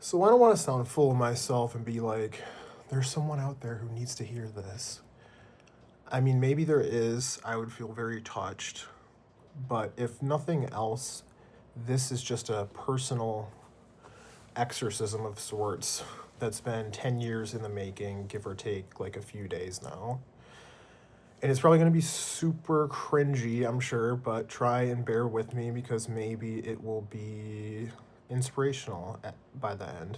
So I don't want to sound full of myself and be like, there's someone out there who needs to hear this. I mean, maybe there is. I would feel very touched. But if nothing else, this is just a personal exorcism of sorts that's been 10 years in the making, give or take like a few days now. And it's probably going to be super cringy, I'm sure, but try and bear with me because maybe it will be inspirational by the end.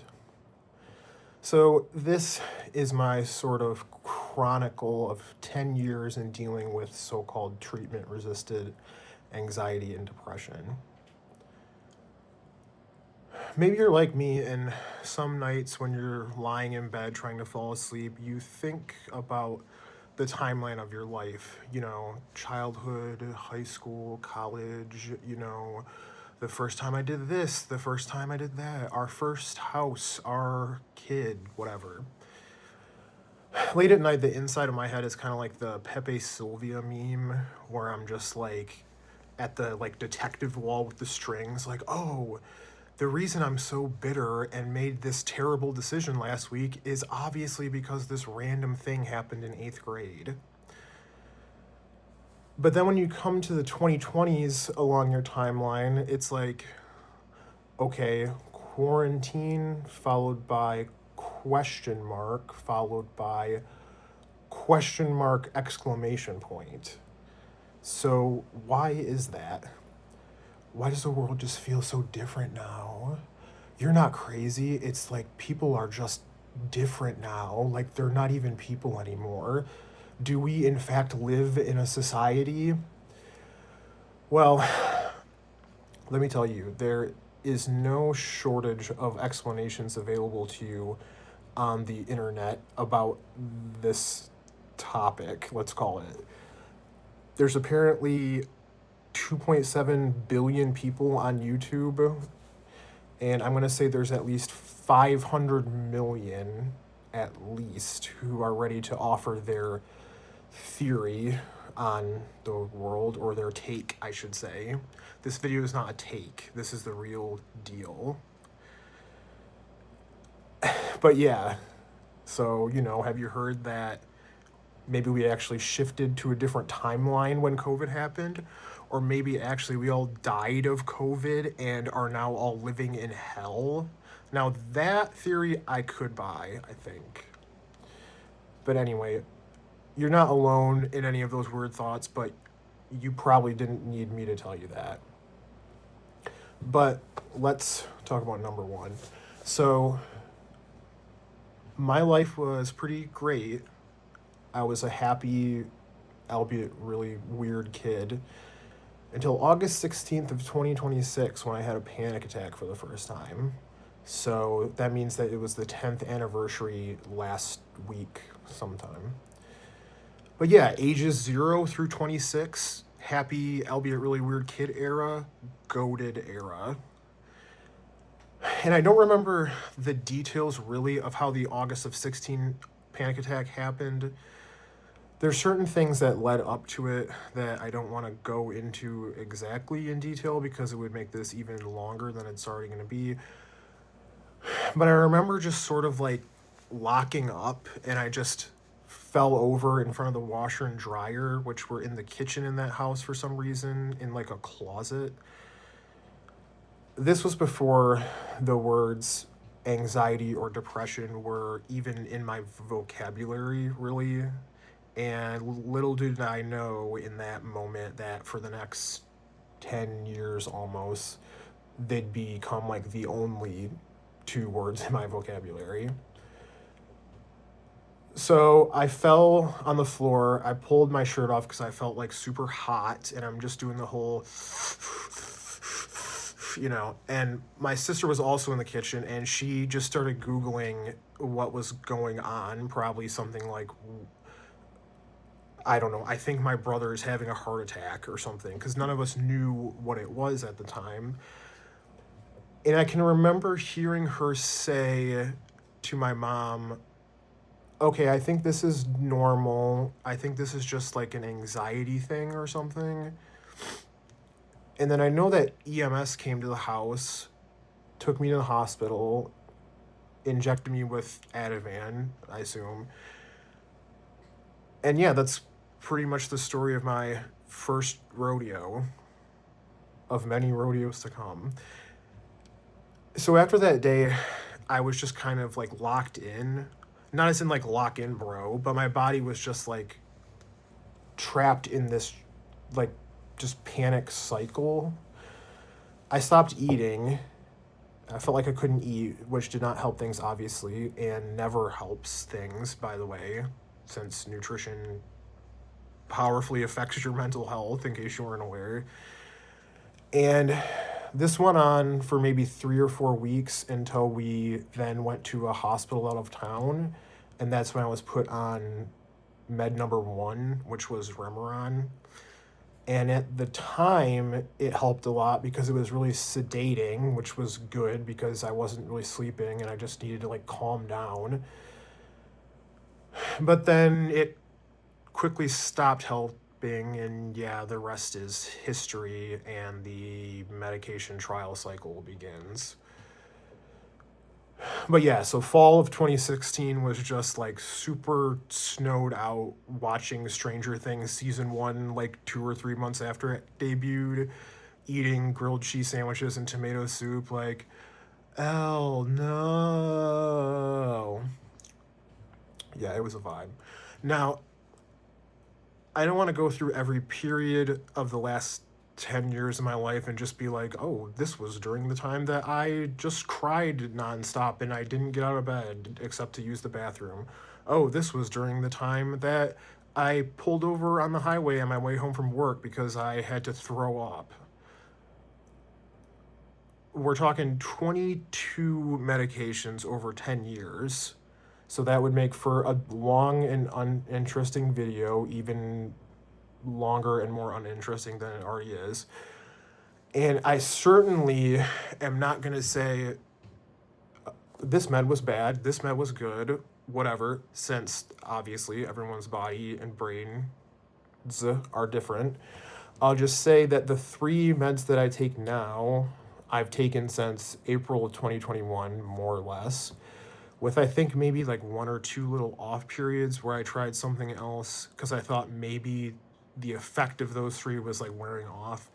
So, this is my sort of chronicle of 10 years in dealing with so called treatment resisted anxiety and depression. Maybe you're like me, and some nights when you're lying in bed trying to fall asleep, you think about the timeline of your life, childhood, high school, college, the first time I did this, the first time I did that, our first house, our kid, whatever. Late at night, the inside of my head is kind of like the Pepe Sylvia meme, where I'm just like at the like detective wall with the strings, like, oh, the reason I'm so bitter and made this terrible decision last week is obviously because this random thing happened in eighth grade. But then when you come to the 2020s along your timeline, it's like, okay, quarantine followed by question mark followed by question mark exclamation point. So why is that? Why does the world just feel so different now? You're not crazy. It's like people are just different now. Like they're not even people anymore. Do we in fact live in a society? Well, let me tell you, there is no shortage of explanations available to you on the internet about this topic, let's call it. There's apparently 2.7 billion people on YouTube, and I'm going to say there's at least 500 million, at least, who are ready to offer their theory on the world, or their take, I should say. This video is not a take, this is the real deal. But yeah, so, have you heard that maybe we actually shifted to a different timeline when COVID happened? Or maybe actually we all died of COVID and are now all living in hell? Now, that theory I could buy, I think. But anyway, you're not alone in any of those weird thoughts, but you probably didn't need me to tell you that. But let's talk about number one. So, my life was pretty great. I was a happy, albeit really weird kid until August 16th of 2026 when I had a panic attack for the first time. So that means that it was the 10th anniversary last week sometime. But yeah, ages 0 through 26, happy, albeit really weird kid era, goated era. And I don't remember the details really of how the August of 16 panic attack happened. There's certain things that led up to it that I don't want to go into exactly in detail because it would make this even longer than it's already going to be. But I remember just sort of like locking up, and I just fell over in front of the washer and dryer, which were in the kitchen in that house for some reason, in like a closet. This was before the words anxiety or depression were even in my vocabulary, really. And little did I know in that moment that for the next 10 years almost, they'd become like the only two words in my vocabulary. So I fell on the floor. I pulled my shirt off because I felt like super hot, and I'm just doing the whole, And my sister was also in the kitchen, and she just started Googling what was going on. Probably something like, I don't know, I think my brother is having a heart attack or something, because none of us knew what it was at the time. And I can remember hearing her say to my mom, okay, I think this is normal. I think this is just like an anxiety thing or something. And then I know that EMS came to the house, took me to the hospital, injected me with Ativan, I assume. And yeah, that's pretty much the story of my first rodeo, of many rodeos to come. So after that day, I was just kind of like locked in. Not as in like lock in, bro, but my body was just like trapped in this like just panic cycle. I stopped eating. I felt like I couldn't eat, which did not help things, obviously, and never helps things, by the way, since nutrition powerfully affects your mental health, in case you weren't aware. And this went on for maybe 3 or 4 weeks until we then went to a hospital out of town. And that's when I was put on med number 1, which was Remeron. And at the time, it helped a lot because it was really sedating, which was good because I wasn't really sleeping and I just needed to like calm down. But then it quickly stopped helping, and yeah, the rest is history, and the medication trial cycle begins. But yeah, so fall of 2016 was just like super snowed out watching Stranger Things season 1 like 2 or 3 months after it debuted, eating grilled cheese sandwiches and tomato soup like, oh no. Yeah, it was a vibe. Now, I don't want to go through every period of the last 10 years of my life and just be like, oh, this was during the time that I just cried nonstop and I didn't get out of bed except to use the bathroom. Oh, this was during the time that I pulled over on the highway on my way home from work because I had to throw up. We're talking 22 medications over 10 years. So that would make for a long and uninteresting video, even longer and more uninteresting than it already is. And I certainly am not going to say this med was bad, this med was good, whatever, since obviously everyone's body and brain are different. I'll just say that the 3 meds that I take now, I've taken since April of 2021, more or less, with I think maybe like 1 or 2 little off periods where I tried something else because I thought maybe the effect of those 3 was like wearing off.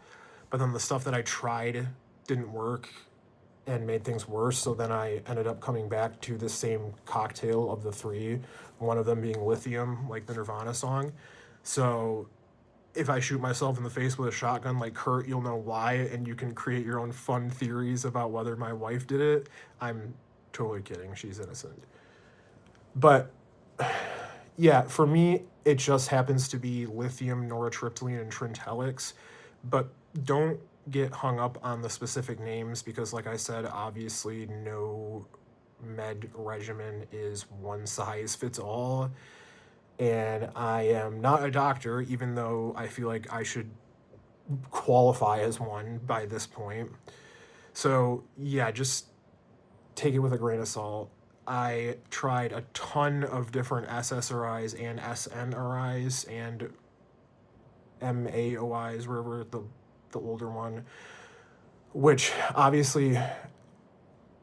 But then the stuff that I tried didn't work and made things worse. So then I ended up coming back to the same cocktail of the 3, one of them being lithium, like the Nirvana song. So if I shoot myself in the face with a shotgun like Kurt, you'll know why, and you can create your own fun theories about whether my wife did it. I'm totally kidding. She's innocent. But yeah, for me, it just happens to be lithium, nortriptyline, and Trintellix. But don't get hung up on the specific names because, like I said, obviously no med regimen is one size fits all. And I am not a doctor, even though I feel like I should qualify as one by this point. So yeah, just take it with a grain of salt. I tried a ton of different SSRIs and SNRIs and MAOIs, wherever the older one, which obviously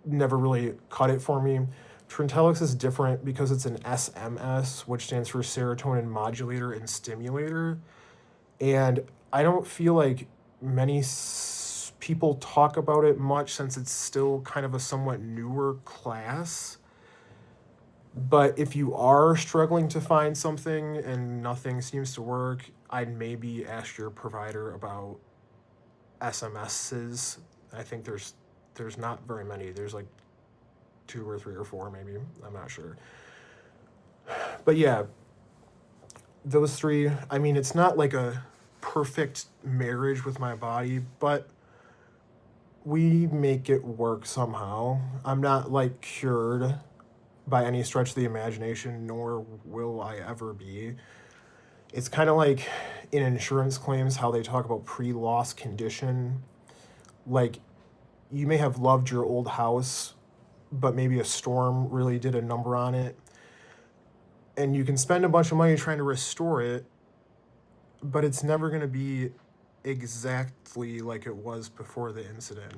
never really cut it for me. Trintellix is different because it's an SMS, which stands for serotonin modulator and stimulator. And I don't feel like many people talk about it much since it's still kind of a somewhat newer class. But if you are struggling to find something and nothing seems to work, I'd maybe ask your provider about SMSs. I think there's not very many. There's like 2 or 3 or 4 maybe. I'm not sure. But yeah, those 3, I mean, it's not like a perfect marriage with my body, but we make it work somehow. I'm not like cured by any stretch of the imagination, nor will I ever be. It's kind of like in insurance claims how they talk about pre-loss condition. Like, you may have loved your old house, but maybe a storm really did a number on it. And you can spend a bunch of money trying to restore it, but it's never going to be exactly like it was before the incident.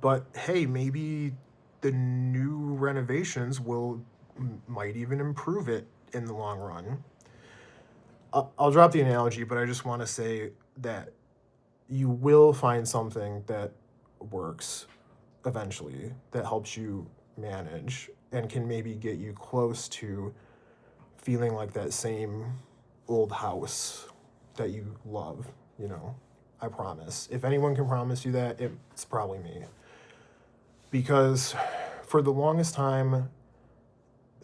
But hey, maybe the new renovations might even improve it in the long run. I'll drop the analogy, but I just want to say that you will find something that works eventually that helps you manage and can maybe get you close to feeling like that same old house that you love, you know. I promise. If anyone can promise you that, it's probably me. Because for the longest time,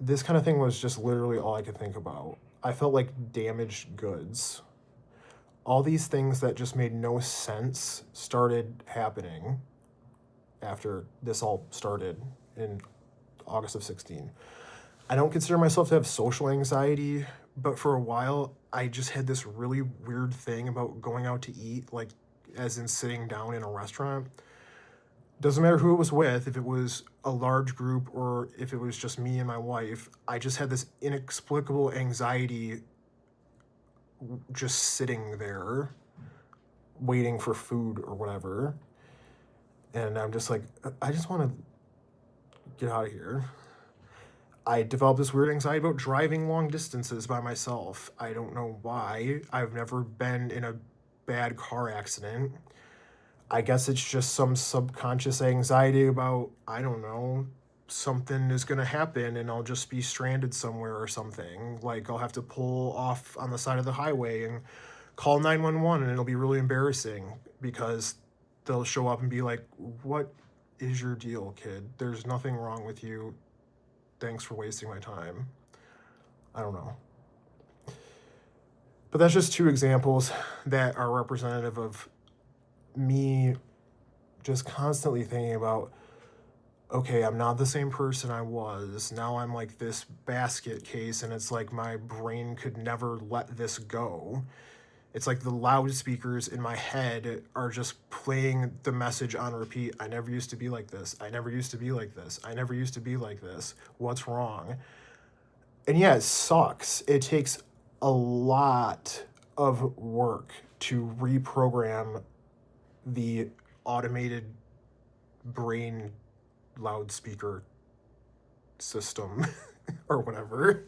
this kind of thing was just literally all I could think about. I felt like damaged goods. All these things that just made no sense started happening after this all started in August of 16. I don't consider myself to have social anxiety, but for a while, I just had this really weird thing about going out to eat, like, as in sitting down in a restaurant. Doesn't matter who it was with, if it was a large group or if it was just me and my wife, I just had this inexplicable anxiety just sitting there waiting for food or whatever. And I'm just like, I just want to get out of here. I developed this weird anxiety about driving long distances by myself. I don't know why. I've never been in a bad car accident. I guess it's just some subconscious anxiety about, I don't know, something is going to happen and I'll just be stranded somewhere or something. Like I'll have to pull off on the side of the highway and call 911 and it'll be really embarrassing because they'll show up and be like, "What is your deal, kid? There's nothing wrong with you. Thanks for wasting my time." I don't know. But that's just two examples that are representative of me just constantly thinking about, okay, I'm not the same person I was. Now I'm like this basket case, and it's like my brain could never let this go. It's like the loudspeakers in my head are just playing the message on repeat. I never used to be like this. I never used to be like this. I never used to be like this. What's wrong? And yeah, it sucks. It takes a lot of work to reprogram the automated brain loudspeaker system or whatever.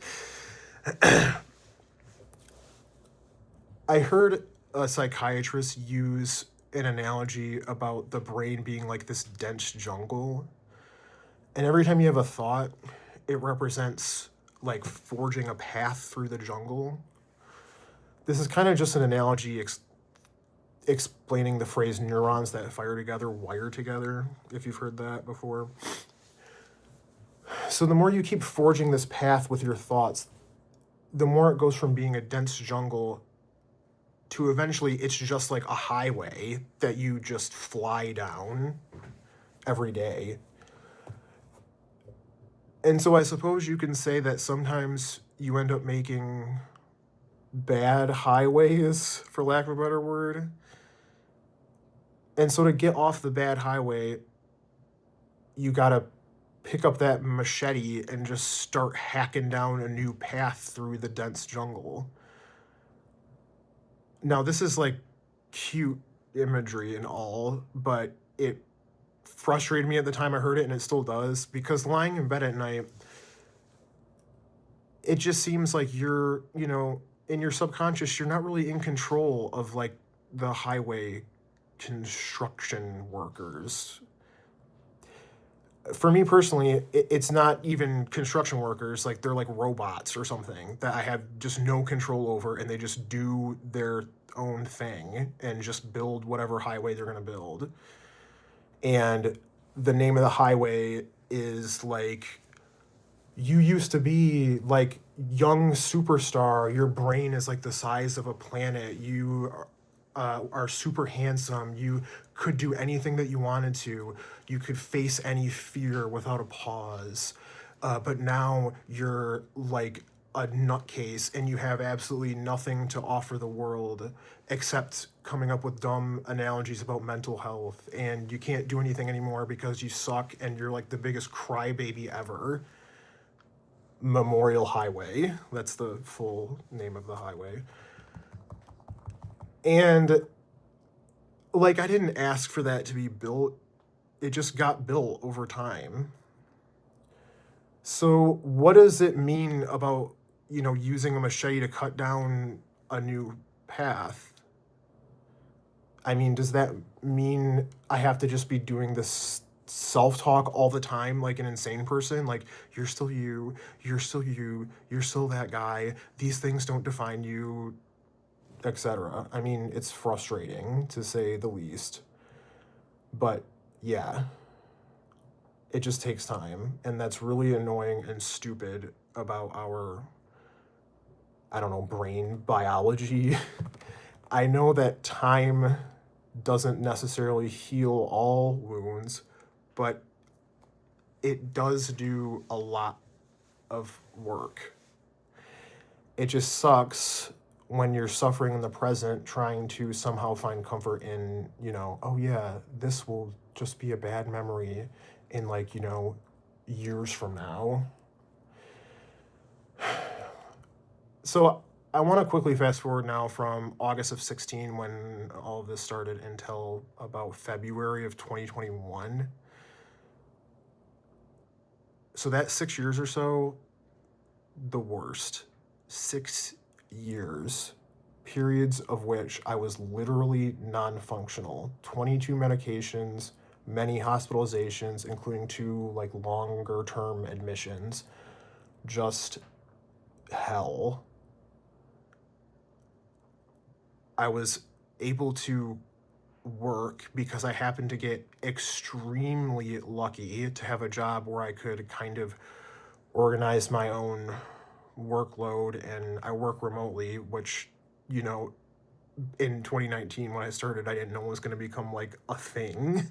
I heard a psychiatrist use an analogy about the brain being like this dense jungle. And every time you have a thought, it represents like forging a path through the jungle. This is kind of just an analogy explaining the phrase neurons that fire together, wire together, if you've heard that before. So the more you keep forging this path with your thoughts, the more it goes from being a dense jungle to eventually it's just like a highway that you just fly down every day. And so I suppose you can say that sometimes you end up making bad highways, for lack of a better word. And so to get off the bad highway, you gotta pick up that machete and just start hacking down a new path through the dense jungle. Now, this is like cute imagery and all, but it frustrated me at the time I heard it, and it still does, because lying in bed at night, it just seems like you're, in your subconscious, you're not really in control of like the highway construction workers. For me personally, it's not even construction workers, like they're like robots or something that I have just no control over, and they just do their own thing and just build whatever highway they're going to build. And the name of the highway is like, you used to be like young superstar, your brain is like the size of a planet, you are super handsome, you could do anything that you wanted to, you could face any fear without a pause, but now you're like a nutcase and you have absolutely nothing to offer the world except coming up with dumb analogies about mental health, and you can't do anything anymore because you suck and you're like the biggest crybaby ever. Memorial Highway, that's the full name of the highway. And like, I didn't ask for that to be built. It just got built over time. So, what does it mean about, using a machete to cut down a new path? I mean, does that mean I have to just be doing this self talk all the time like an insane person? Like, you're still you, you're still you, you're still that guy, these things don't define you, etc. I mean, it's frustrating to say the least. But yeah, it just takes time. And that's really annoying and stupid about our, I don't know, brain biology. I know that time doesn't necessarily heal all wounds, but it does do a lot of work. It just sucks when you're suffering in the present, trying to somehow find comfort in, oh yeah, this will just be a bad memory in, like, years from now. So I want to quickly fast forward now from August of 16 when all of this started until about February of 2021. So that 6 years or so, the worst. 6 years. Periods of which I was literally non-functional. 22 medications, many hospitalizations, including 2 like longer term admissions. Just hell. I was able to work because I happened to get extremely lucky to have a job where I could kind of organize my own workload, and I work remotely, which, in 2019 when I started, I didn't know it was going to become like a thing.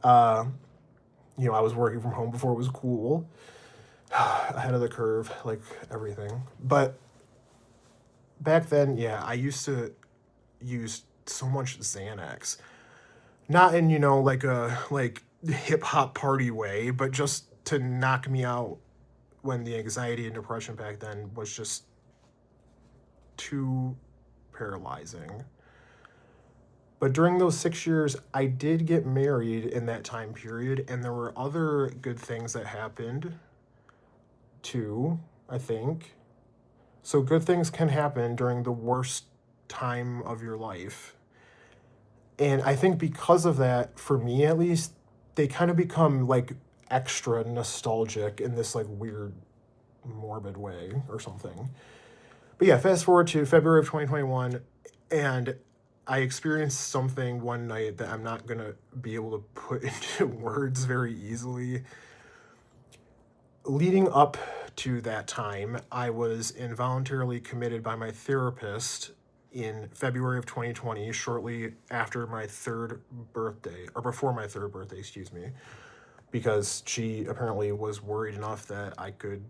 uh, I was working from home before it was cool. Ahead of the curve, like everything. But back then, yeah, I used to use so much Xanax. Not in, like a hip hop party way, but just to knock me out when the anxiety and depression back then was just too paralyzing. But during those 6 years, I did get married in that time period, and there were other good things that happened too, I think. So good things can happen during the worst time of your life. And I think because of that, for me at least, they kind of become like extra nostalgic in this like weird, morbid way or something. But yeah, fast forward to February of 2021, and I experienced something one night that I'm not going to be able to put into words very easily. Leading up to that time, I was involuntarily committed by my therapist in February of 2020, shortly after my third birthday, or before my third birthday, excuse me, because she apparently was worried enough that I could,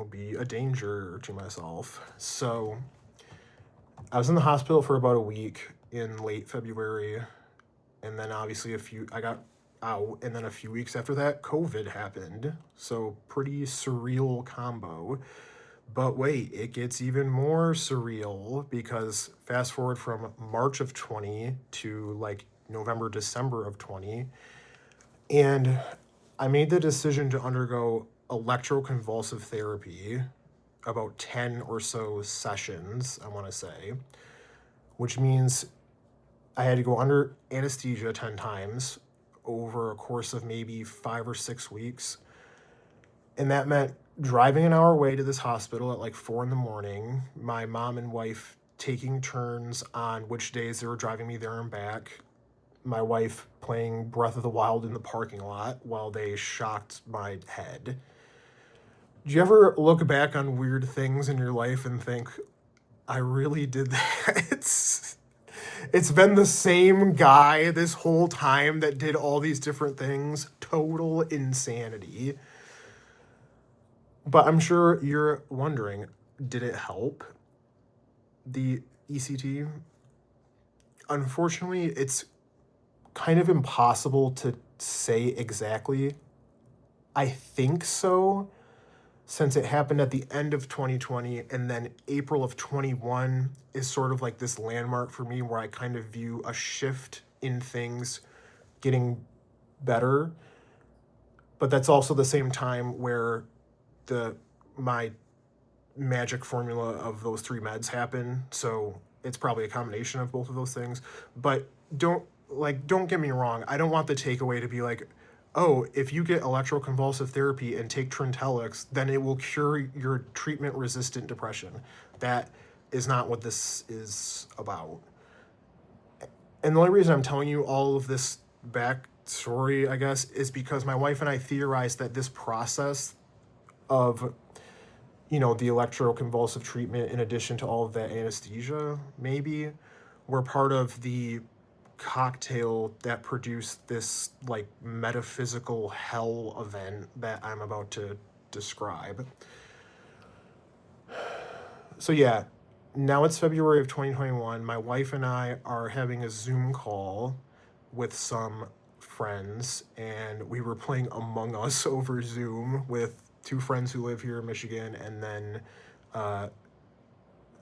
be a danger to myself. So I was in the hospital for about a week in late February, and then obviously I got out, and then a few weeks after that, COVID happened. So pretty surreal combo. But wait, it gets even more surreal because fast forward from March of 20 to like November, December of 20, and I made the decision to undergo electroconvulsive therapy, about 10 or so sessions, I want to say, which means I had to go under anesthesia 10 times over a course of maybe 5 or 6 weeks. And that meant driving an hour away to this hospital at like 4 in the morning, my mom and wife taking turns on which days they were driving me there and back, my wife playing Breath of the Wild in the parking lot while they shocked my head. Do you ever look back on weird things in your life and think, I really did that? It's been the same guy this whole time that did all these different things. Total insanity. But I'm sure you're wondering, did it help? The ECT? Unfortunately, it's kind of impossible to say exactly. I think so, since it happened at the end of 2020, and then April of 21 is sort of like this landmark for me where I kind of view a shift in things getting better. But that's also the same time where the my magic formula of those three meds happen. So it's probably a combination of both of those things. But don't get me wrong. I don't want the takeaway to be like, oh, if you get electroconvulsive therapy and take Trintellix, then it will cure your treatment resistant depression. That is not what this is about. And the only reason I'm telling you all of this backstory, I guess, is because my wife and I theorized that this process of, the electroconvulsive treatment, in addition to all of that anesthesia, maybe, were part of the cocktail that produced this, like, metaphysical hell event that I'm about to describe. So, yeah, now it's February of 2021. My wife and I are having a Zoom call with some friends, and we were playing Among Us over Zoom with two friends who live here in Michigan, and then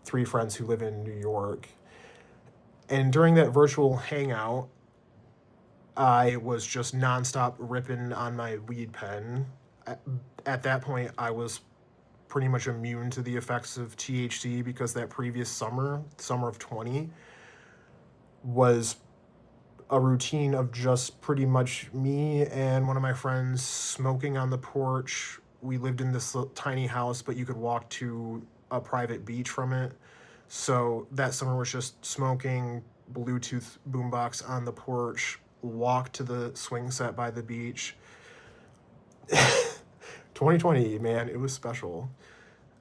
three friends who live in New York. And during that virtual hangout, I was just nonstop ripping on my weed pen. At that point, I was pretty much immune to the effects of THC because that previous summer of 20, was a routine of just pretty much me and one of my friends smoking on the porch. We lived in this tiny house, but you could walk to a private beach from it. So that summer was just smoking, Bluetooth boombox on the porch, walk to the swing set by the beach. 2020, man, it was special.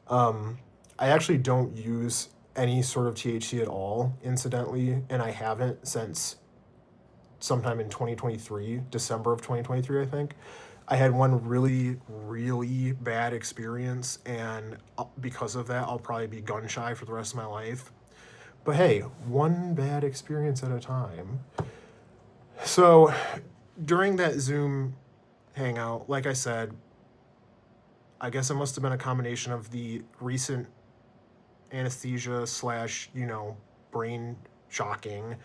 I actually don't use any sort of THC at all, incidentally, and I haven't since sometime in 2023, December of 2023, I think. I had one really, really bad experience, and because of that, I'll probably be gun shy for the rest of my life. But hey, one bad experience at a time. So, during that Zoom hangout, like I said, I guess it must have been a combination of the recent anesthesia slash, brain shocking,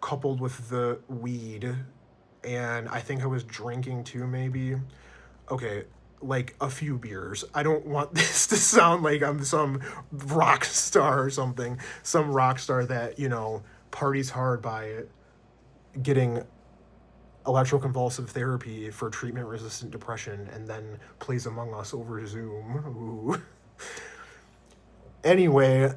coupled with the weed, and I think I was drinking too, maybe. Okay, like a few beers. I don't want this to sound like I'm some rock star or something. Some rock star that, parties hard by getting electroconvulsive therapy for treatment resistant depression and then plays Among Us over Zoom. Ooh. Anyway,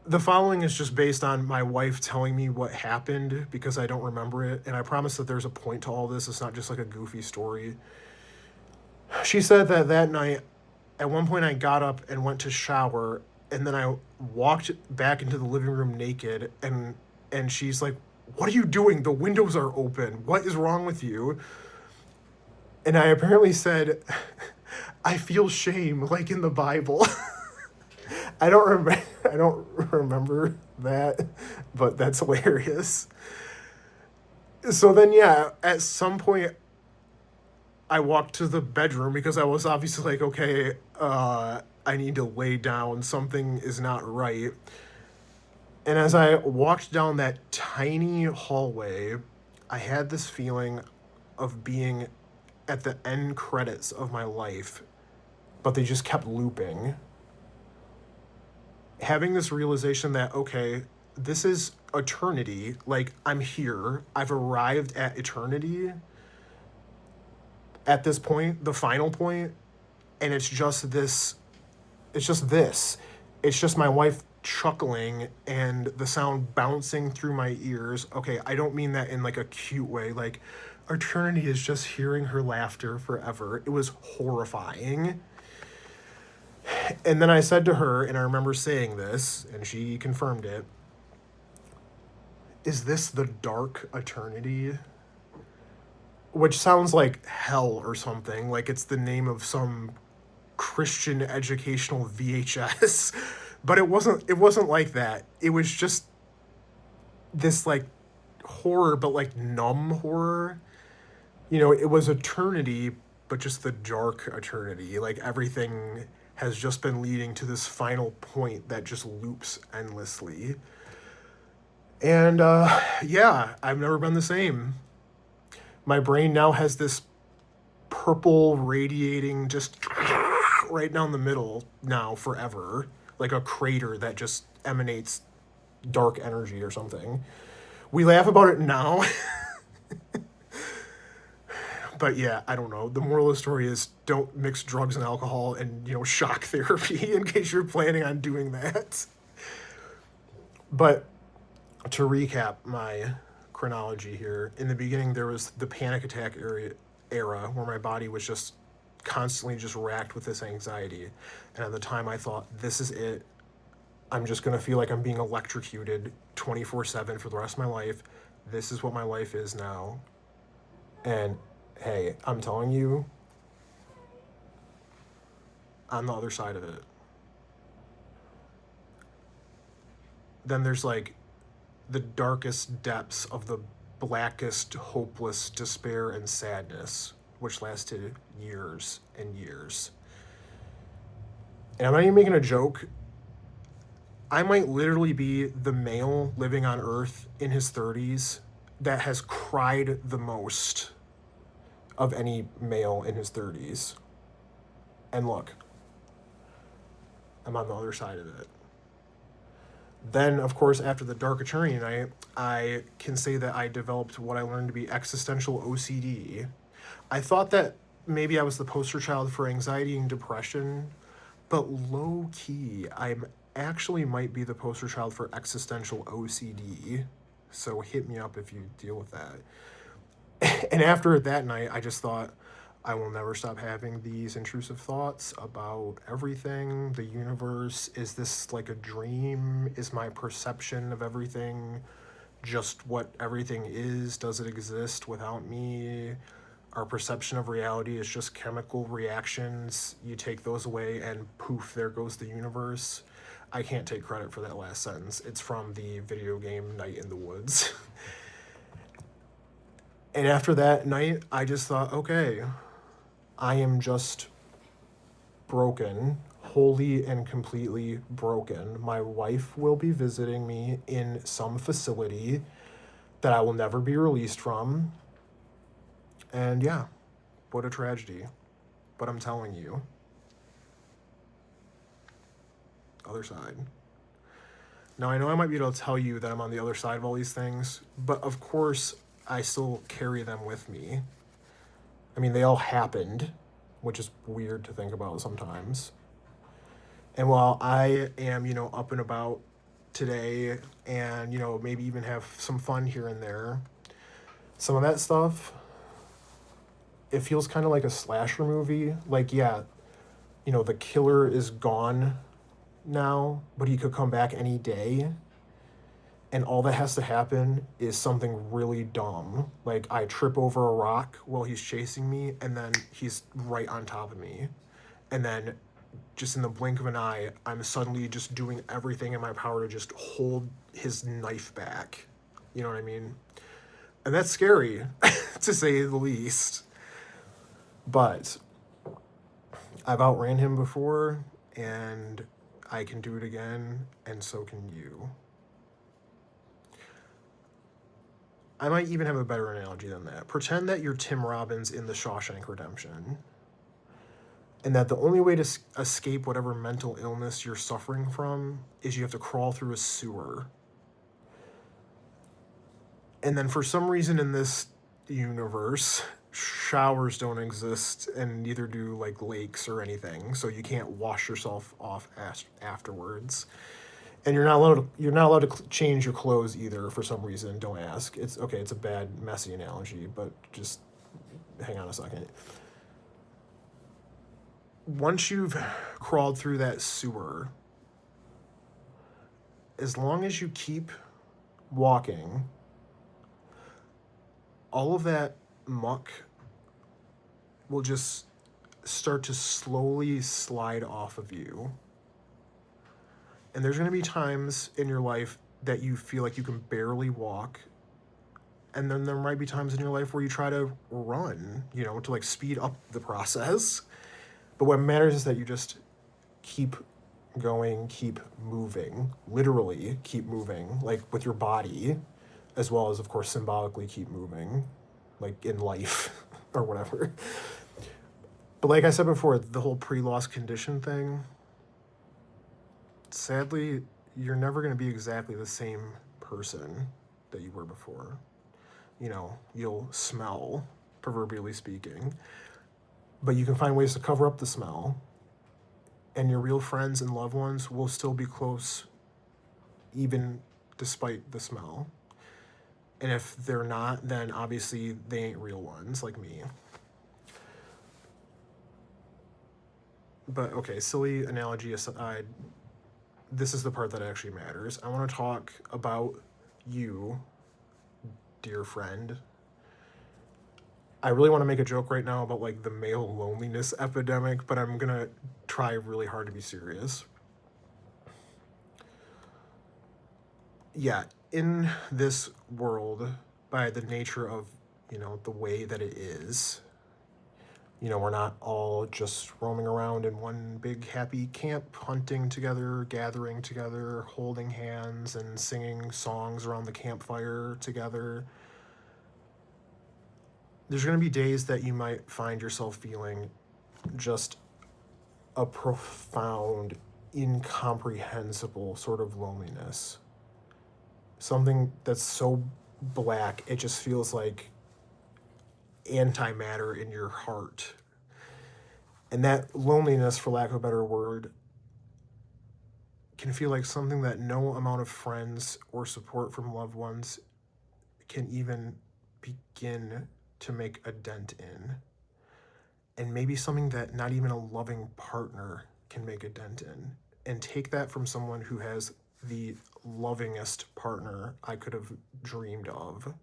the following is just based on my wife telling me what happened because I don't remember it, and I promise that there's a point to all this. It's not just like a goofy story. She said that night, at one point I got up and went to shower, and then I walked back into the living room naked, and she's like, "What are you doing? The windows are open. What is wrong with you?" And I apparently said, "I feel shame, like in the Bible." I don't remember that, but that's hilarious. So then, yeah, at some point, I walked to the bedroom because I was obviously like, okay, I need to lay down. Something is not right. And as I walked down that tiny hallway, I had this feeling of being at the end credits of my life, but they just kept looping. Having this realization that, okay, this is eternity. Like, I'm here. I've arrived at eternity at this point, the final point, and it's just this. It's just my wife chuckling and the sound bouncing through my ears. Okay, I don't mean that in like a cute way. Like, eternity is just hearing her laughter forever. It was horrifying. And then I said to her, and I remember saying this, and she confirmed it, "Is this the dark eternity?" Which sounds like hell or something, like it's the name of some Christian educational VHS. But it wasn't like that. It was just this like horror, but like numb horror. It was eternity, but just the dark eternity. Like everything has just been leading to this final point that just loops endlessly. And yeah, I've never been the same. My brain now has this purple radiating just right down the middle now forever, like a crater that just emanates dark energy or something. We laugh about it now. But yeah, I don't know. The moral of the story is don't mix drugs and alcohol and, shock therapy in case you're planning on doing that. But to recap my chronology here, in the beginning there was the panic attack era where my body was just constantly just racked with this anxiety. And at the time I thought, this is it. I'm just going to feel like I'm being electrocuted 24/7 for the rest of my life. This is what my life is now. And hey, I'm telling you, on the other side of it. Then there's like the darkest depths of the blackest, hopeless despair and sadness, which lasted years and years. And I'm not even making a joke. I might literally be the male living on Earth in his 30s that has cried the most of any male in his 30s. And look, I'm on the other side of it. Then, of course, after the Dark Eternity night, I can say that I developed what I learned to be existential OCD. I thought that maybe I was the poster child for anxiety and depression, but low-key, I'm actually might be the poster child for existential OCD. So hit me up if you deal with that. And after that night, I just thought, I will never stop having these intrusive thoughts about everything, the universe. Is this like a dream? Is my perception of everything just what everything is? Does it exist without me? Our perception of reality is just chemical reactions. You take those away and poof, there goes the universe. I can't take credit for that last sentence. It's from the video game Night in the Woods. And after that night, I just thought, okay, I am just broken, wholly and completely broken. My wife will be visiting me in some facility that I will never be released from. And yeah, what a tragedy. But I'm telling you, other side. Now, I know I might be able to tell you that I'm on the other side of all these things, but of course, I still carry them with me. I mean, they all happened, which is weird to think about sometimes. And while I am, up and about today and, maybe even have some fun here and there, some of that stuff, it feels kind of like a slasher movie. Like, yeah, the killer is gone now, but he could come back any day. And all that has to happen is something really dumb. Like, I trip over a rock while he's chasing me, and then he's right on top of me. And then, just in the blink of an eye, I'm suddenly just doing everything in my power to just hold his knife back. You know what I mean? And that's scary, to say the least. But I've outran him before, and I can do it again, and so can you. I might even have a better analogy than that. Pretend that you're Tim Robbins in The Shawshank Redemption, and that the only way to escape whatever mental illness you're suffering from is you have to crawl through a sewer. And then for some reason in this universe, showers don't exist, and neither do like lakes or anything, so you can't wash yourself off afterwards. And you're not allowed to change your clothes either for some reason. Don't ask. It's okay. It's a bad, messy analogy, but just hang on a second. Once you've crawled through that sewer, as long as you keep walking, all of that muck will just start to slowly slide off of you. And there's going to be times in your life that you feel like you can barely walk. And then there might be times in your life where you try to run, to like speed up the process. But what matters is that you just keep going, keep moving, literally keep moving, like with your body, as well as, of course, symbolically keep moving, like in life or whatever. But like I said before, the whole pre-loss condition thing, sadly, you're never going to be exactly the same person that you were before. You know, you'll smell, proverbially speaking, but you can find ways to cover up the smell, and your real friends and loved ones will still be close even despite the smell. And if they're not, then obviously they ain't real ones like me. But okay, silly analogy aside, this is the part that actually matters. I want to talk about you, dear friend. I really want to make a joke right now about like the male loneliness epidemic, but I'm gonna try really hard to be serious. Yeah, in this world, by the nature of, the way that it is, we're not all just roaming around in one big happy camp, hunting together, gathering together, holding hands, and singing songs around the campfire together. There's going to be days that you might find yourself feeling just a profound, incomprehensible sort of loneliness. Something that's so black, it just feels like antimatter in your heart. And that loneliness, for lack of a better word, can feel like something that no amount of friends or support from loved ones can even begin to make a dent in. And maybe something that not even a loving partner can make a dent in. And take that from someone who has the lovingest partner I could have dreamed of.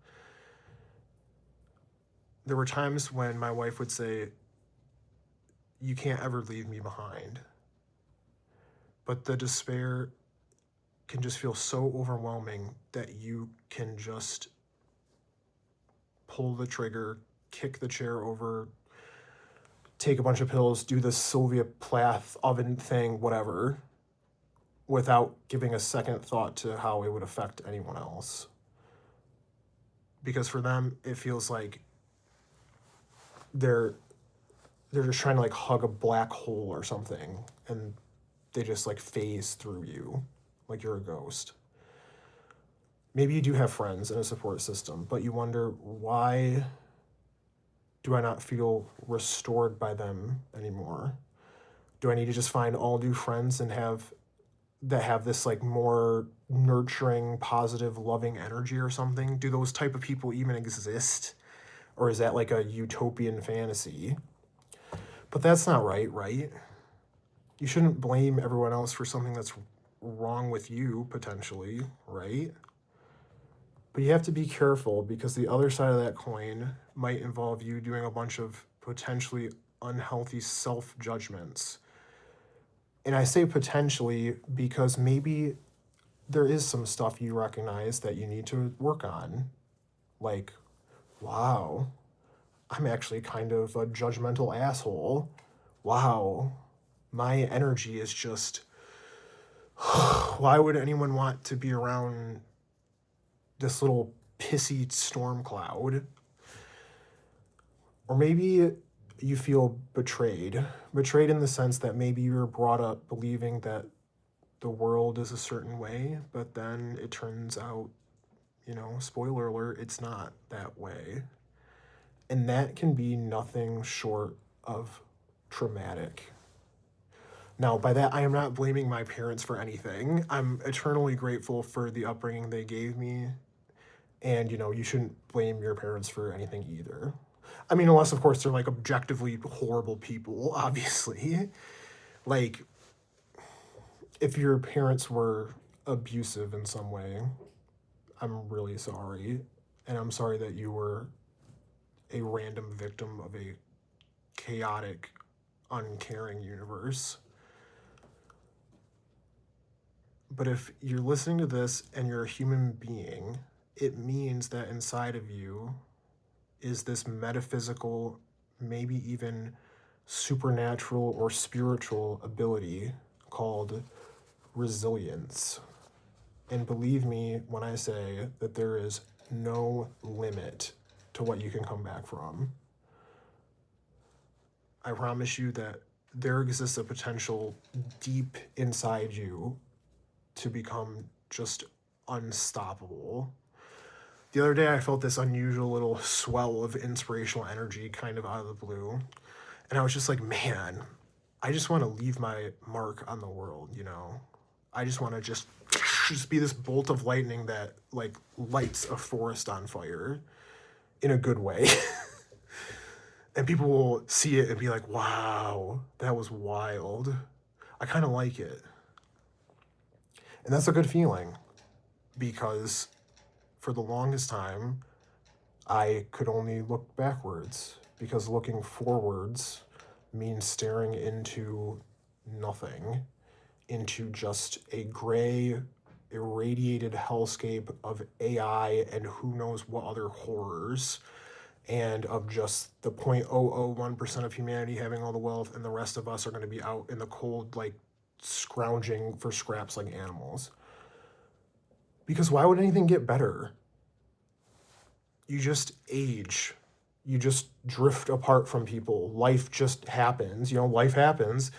There were times when my wife would say, "You can't ever leave me behind." But the despair can just feel so overwhelming that you can just pull the trigger, kick the chair over, take a bunch of pills, do the Sylvia Plath oven thing, whatever, without giving a second thought to how it would affect anyone else. Because for them, it feels like they're just trying to like hug a black hole or something, and they just like phase through you like you're a ghost. Maybe you do have friends and a support system, but you wonder, why do I not feel restored by them anymore? Do I need to just find all new friends and have this like more nurturing, positive, loving energy or something? Do those type of people even exist? Or is that like a utopian fantasy? But that's not right? You shouldn't blame everyone else for something that's wrong with you, potentially, right? But you have to be careful, because the other side of that coin might involve you doing a bunch of potentially unhealthy self-judgments. And I say potentially because maybe there is some stuff you recognize that you need to work on. Like, wow, I'm actually kind of a judgmental asshole. Wow, my energy is just, why would anyone want to be around this little pissy storm cloud? Or maybe you feel betrayed in the sense that maybe you were brought up believing that the world is a certain way, but then it turns out, spoiler alert, it's not that way. And that can be nothing short of traumatic. Now, by that, I am not blaming my parents for anything. I'm eternally grateful for the upbringing they gave me. And, you shouldn't blame your parents for anything either. I mean, unless, of course, they're like objectively horrible people, obviously. Like, if your parents were abusive in some way, I'm really sorry. And I'm sorry that you were a random victim of a chaotic, uncaring universe. But if you're listening to this and you're a human being, it means that inside of you is this metaphysical, maybe even supernatural or spiritual ability called resilience. And believe me when I say that there is no limit to what you can come back from. I promise you that there exists a potential deep inside you to become just unstoppable. The other day, I felt this unusual little swell of inspirational energy kind of out of the blue. And I was just like, man, I just want to leave my mark on the world, you know? I just want to just be this bolt of lightning that like lights a forest on fire in a good way. And people will see it and be like, wow, that was wild. I kind of like it. And that's a good feeling because for the longest time, I could only look backwards because looking forwards means staring into nothing, into just a gray, irradiated hellscape of AI and who knows what other horrors, and of just the 0.001% of humanity having all the wealth, and the rest of us are going to be out in the cold, like scrounging for scraps like animals. Because why would anything get better? You just age. You just drift apart from people. Life just happens. You know, life happens.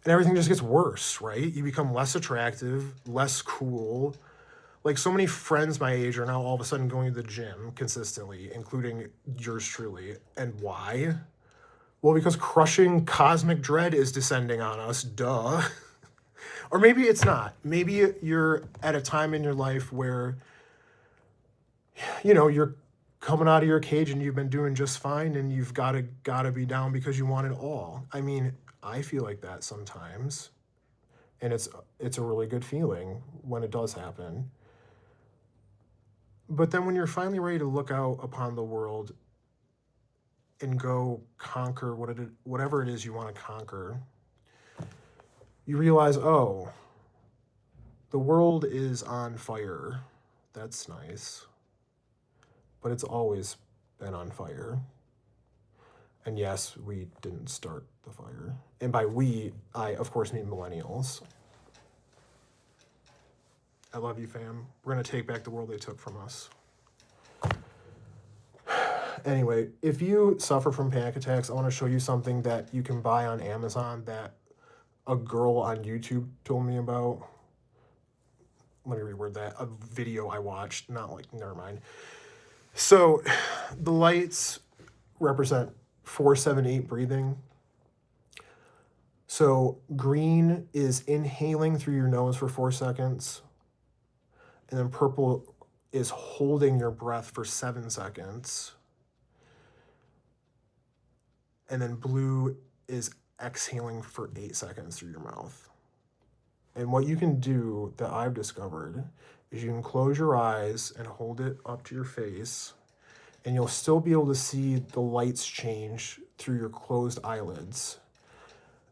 And everything just gets worse, right? You become less attractive, less cool. Like, so many friends my age are now all of a sudden going to the gym consistently, including yours truly. And why? Well, because crushing cosmic dread is descending on us, duh. Or maybe it's not. Maybe you're at a time in your life where, you know, you're coming out of your cage and you've been doing just fine and you've gotta be down because you want it all. I mean, I feel like that sometimes. And it's a really good feeling when it does happen. But then when you're finally ready to look out upon the world and go conquer whatever it is you want to conquer, you realize, oh, the world is on fire. That's nice. But it's always been on fire. And yes, we didn't start the fire. And by we, I, of course, mean millennials. I love you, fam. We're going to take back the world they took from us. Anyway, if you suffer from panic attacks, I want to show you something that you can buy on Amazon that a girl on YouTube told me about. Let me reword that. A video I watched, not like, never mind. So the lights represent 4-7-8 breathing. So green is inhaling through your nose for 4 seconds. And then purple is holding your breath for 7 seconds. And then blue is exhaling for 8 seconds through your mouth. And what you can do that I've discovered is you can close your eyes and hold it up to your face, and you'll still be able to see the lights change through your closed eyelids.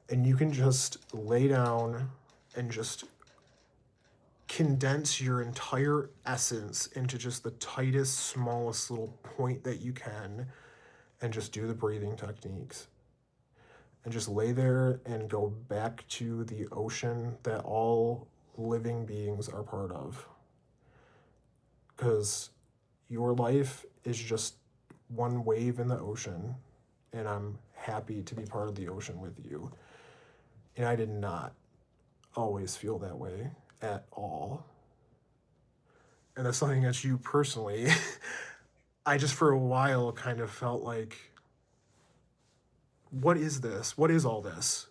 And you can just lay down and just condense your entire essence into just the tightest, smallest little point that you can, and just do the breathing techniques. And just lay there and go back to the ocean that all living beings are part of. Because your life is just one wave in the ocean, and I'm happy to be part of the ocean with you. And I did not always feel that way at all. And that's something that you personally, I just for a while kind of felt like, what is this? What is all this?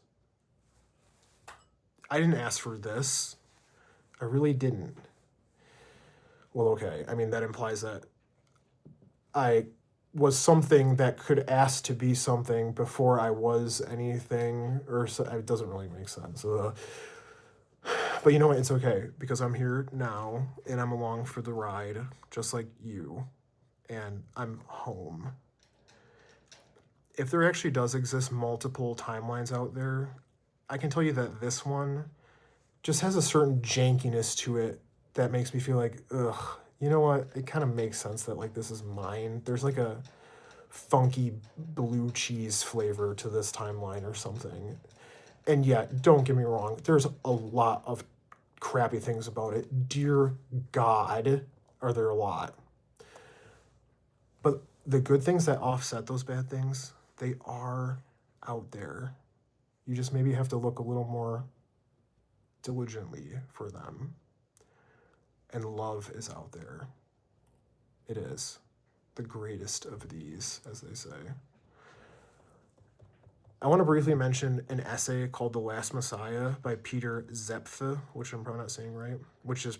I didn't ask for this. I really didn't. Well, okay. I mean, that implies that I was something that could ask to be something before I was anything, or so, it doesn't really make sense. But you know what? It's okay because I'm here now and I'm along for the ride, just like you, and I'm home. If there actually does exist multiple timelines out there, I can tell you that this one just has a certain jankiness to it that makes me feel like, ugh, you know what? It kind of makes sense that like this is mine. There's like a funky blue cheese flavor to this timeline or something. And yet, don't get me wrong, there's a lot of crappy things about it. Dear God, are there a lot. But the good things that offset those bad things, they are out there. You just maybe have to look a little more diligently for them. And love is out there. It is the greatest of these, as they say. I want to briefly mention an essay called The Last Messiah by Peter Zepfe, which I'm probably not saying right, which is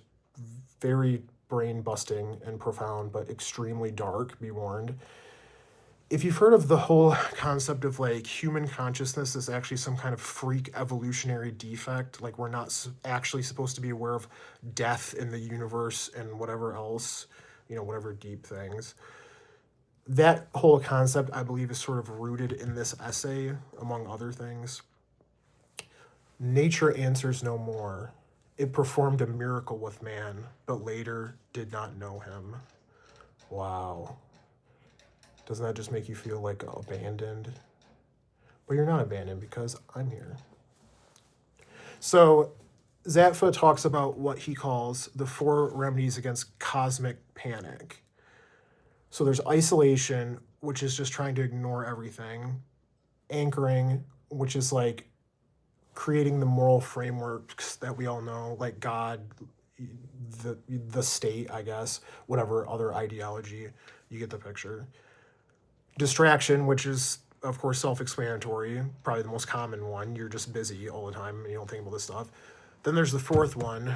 very brain-busting and profound, but extremely dark, be warned. If you've heard of the whole concept of like human consciousness is actually some kind of freak evolutionary defect, like we're not actually supposed to be aware of death in the universe and whatever else, whatever deep things. That whole concept, I believe, is sort of rooted in this essay, among other things. Nature answers no more. It performed a miracle with man, but later did not know him. Wow. Doesn't that just make you feel like abandoned? But you're not abandoned because I'm here. So Zapfa talks about what he calls the 4 remedies against cosmic panic. So there's isolation, which is just trying to ignore everything. Anchoring, which is like creating the moral frameworks that we all know, like God, the state, I guess, whatever other ideology, you get the picture. Distraction, which is, of course, self-explanatory, probably the most common one. You're just busy all the time and you don't think about this stuff. Then there's the 4th one,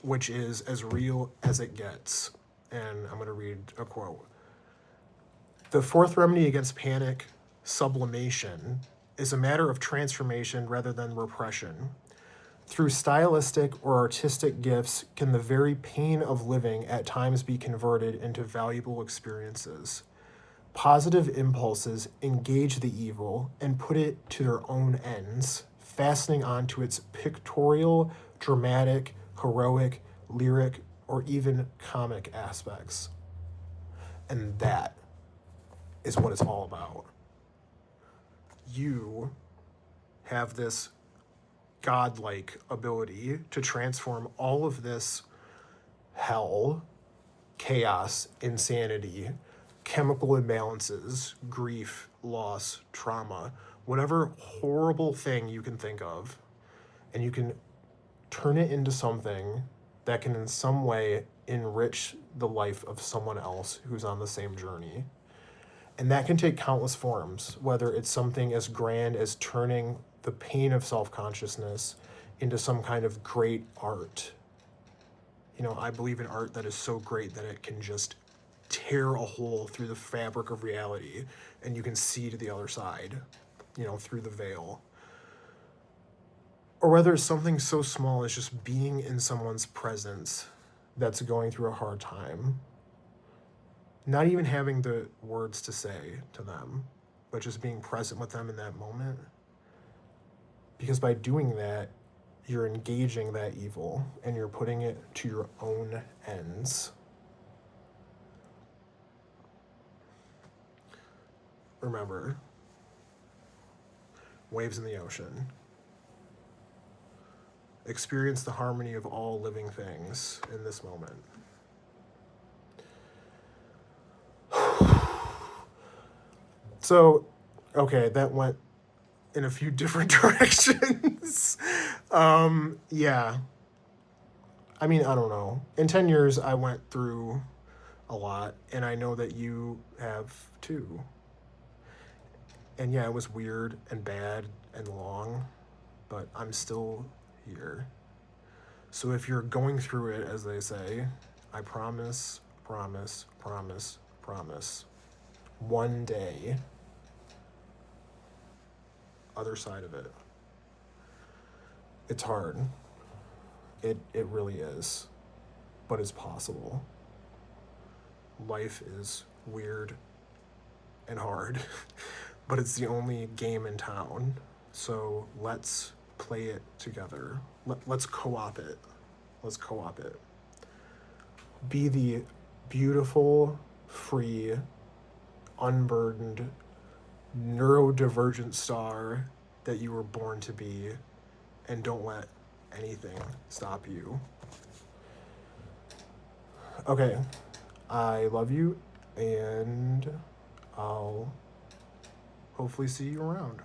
which is as real as it gets. And I'm going to read a quote. The 4th remedy against panic, sublimation, is a matter of transformation rather than repression. Through stylistic or artistic gifts can the very pain of living at times be converted into valuable experiences. Positive impulses engage the evil and put it to their own ends, fastening onto its pictorial, dramatic, heroic, lyric, or even comic aspects. And that is what it's all about. You have this godlike ability to transform all of this hell, chaos, insanity, chemical imbalances, grief, loss, trauma, whatever horrible thing you can think of, and you can turn it into something that can in some way enrich the life of someone else who's on the same journey. And that can take countless forms, whether it's something as grand as turning the pain of self-consciousness into some kind of great art. I believe in art that is so great that it can just tear a hole through the fabric of reality and you can see to the other side, through the veil. Or whether it's something so small as just being in someone's presence that's going through a hard time. Not even having the words to say to them, but just being present with them in that moment. Because by doing that, you're engaging that evil and you're putting it to your own ends. Remember, waves in the ocean. Experience the harmony of all living things in this moment. So, okay, that went in a few different directions. Yeah. I mean, I don't know. In 10 years, I went through a lot, and I know that you have too. And yeah, it was weird and bad and long, but I'm still here. So if you're going through it, as they say, I promise, promise, promise, promise, one day, other side of it. It's hard. It really is. But it's possible. Life is weird and hard, but it's the only game in town. So let's play it together. Let's co-op it. Let's co-op it. Be the beautiful, free, unburdened, neurodivergent star that you were born to be, and don't let anything stop you. Okay, I love you, and I'll hopefully see you around.